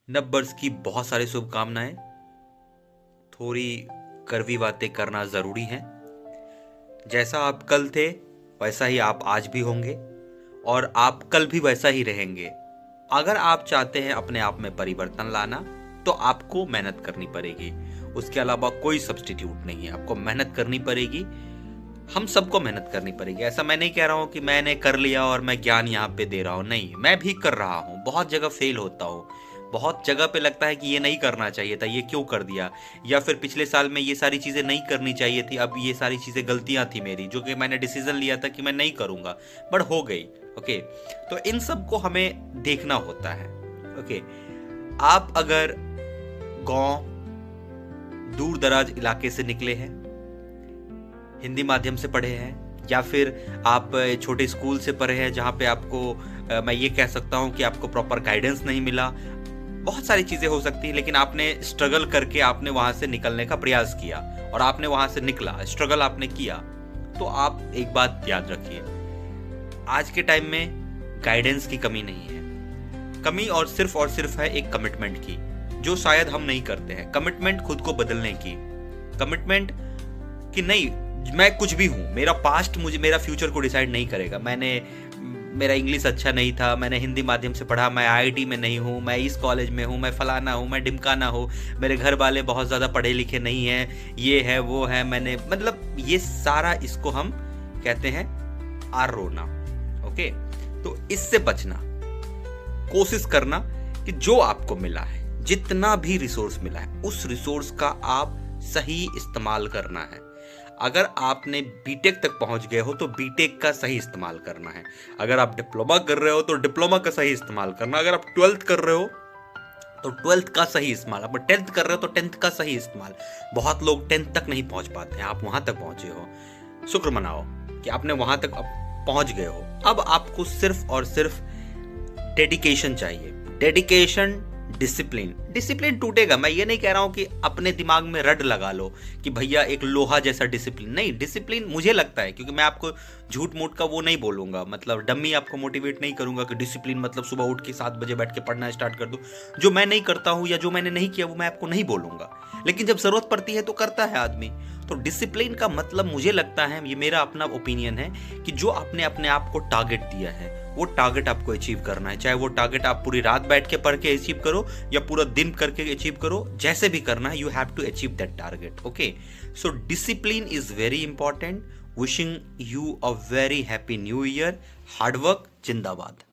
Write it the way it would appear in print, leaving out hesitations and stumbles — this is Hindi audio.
नववर्ष की बहुत सारी शुभकामनाएं। थोड़ी कड़वी बातें करना ज़रूरी है। जैसा आप कल थे वैसा ही आप आज भी होंगे और आप कल भी वैसा ही रहेंगे। अगर आप चाहते हैं अपने आप में परिवर्तन लाना तो आपको मेहनत करनी पड़ेगी। उसके अलावा कोई सब्स्टिट्यूट नहीं है। आपको मेहनत करनी पड़ेगी। हम सबको मेहनत करनी पड़ेगी। ऐसा मैं नहीं कह रहा हूँ कि मैंने कर लिया और मैं ज्ञान यहाँ पे दे रहा हूँ। नहीं, मैं भी कर रहा हूँ। बहुत जगह फेल होता हूँ। बहुत जगह पे लगता है कि ये नहीं करना चाहिए था, ये क्यों कर दिया, या फिर पिछले साल में ये सारी चीज़ें नहीं करनी चाहिए थी, अब ये सारी चीज़ें गलतियाँ थी मेरी जो कि मैंने डिसीजन लिया था कि मैं नहीं करूँगा बट हो गई। ओके, तो इन सब को हमें देखना होता है। ओके, आप अगर गांव दूर दराज इलाके से निकले हैं, हिंदी माध्यम से पढ़े हैं, या फिर आप छोटे स्कूल से पढ़े हैं जहाँ पे आपको मैं ये कह सकता हूँ कि आपको प्रॉपर गाइडेंस नहीं मिला, बहुत सारी चीज़ें हो सकती हैं, लेकिन आपने स्ट्रगल करके आपने वहाँ से निकलने का प्रयास किया और आपने वहाँ से निकला, स्ट्रगल आपने किया, तो आप एक बात याद रखिए, आज के टाइम में गाइडेंस की कमी नहीं है। कमी और सिर्फ है एक कमिटमेंट की, जो शायद हम नहीं करते हैं। कमिटमेंट खुद को बदलने की, कमिटमेंट कि नहीं मैं कुछ भी हूँ, मेरा पास्ट मुझे मेरा फ्यूचर को डिसाइड नहीं करेगा। मेरा इंग्लिश अच्छा नहीं था, मैंने हिंदी माध्यम से पढ़ा, मैं आईआईटी में नहीं हूँ, मैं इस कॉलेज में हूँ, मैं फलाना हूँ, मैं ढिमकाना हूँ, मेरे घर वाले बहुत ज़्यादा पढ़े लिखे नहीं हैं, ये है वो है, मैंने मतलब ये सारा, इसको हम कहते हैं आरोना। ओके, तो इससे बचना, कोशिश करना कि जो आपको मिला है, जितना भी रिसोर्स मिला है, उस रिसोर्स का आप सही इस्तेमाल करना है। अगर आपने बीटेक तक पहुंच गए हो तो बीटेक का सही इस्तेमाल करना है। अगर आप डिप्लोमा कर रहे हो तो डिप्लोमा का सही इस्तेमाल करना। अगर आप 12th कर रहे हो तो 12th का सही इस्तेमाल, आप 10th कर रहे हो तो 10th का सही इस्तेमाल। बहुत लोग 10th तक नहीं पहुंच पाते हैं, आप वहां तक पहुंचे हो, शुक्र मनाओ कि आपने वहां तक पहुंच गए हो। अब आपको सिर्फ और सिर्फ डेडिकेशन चाहिए। डेडिकेशन, डिसिप्लिन टूटेगा। मैं ये नहीं कह रहा हूं कि अपने दिमाग में रड लगा लो कि भैया एक लोहा जैसा डिसिप्लिन नहीं। डिसिप्लिन मुझे लगता है, क्योंकि मैं आपको झूठ मूठ का वो नहीं बोलूंगा, मतलब डम्मी आपको मोटिवेट नहीं करूंगा कि डिसिप्लिन मतलब सुबह उठ के 7 बजे बैठ के पढ़ना स्टार्ट कर दो। जो मैं नहीं करता हूं या जो मैंने नहीं किया वो मैं आपको नहीं बोलूंगा, लेकिन जब जरूरत पड़ती है तो करता है आदमी। तो डिसिप्लिन का मतलब मुझे लगता है, ये मेरा अपना ओपिनियन है, कि जो आपने अपने आप को टारगेट दिया है वो टारगेट आपको अचीव करना है। चाहे वो टारगेट आप पूरी रात बैठ के पढ़ के अचीव करो या पूरा दिन करके अचीव करो, जैसे भी करना है, you have to achieve that target. Okay, so discipline is very important. Wishing you a very happy new year. Hard work जिंदाबाद।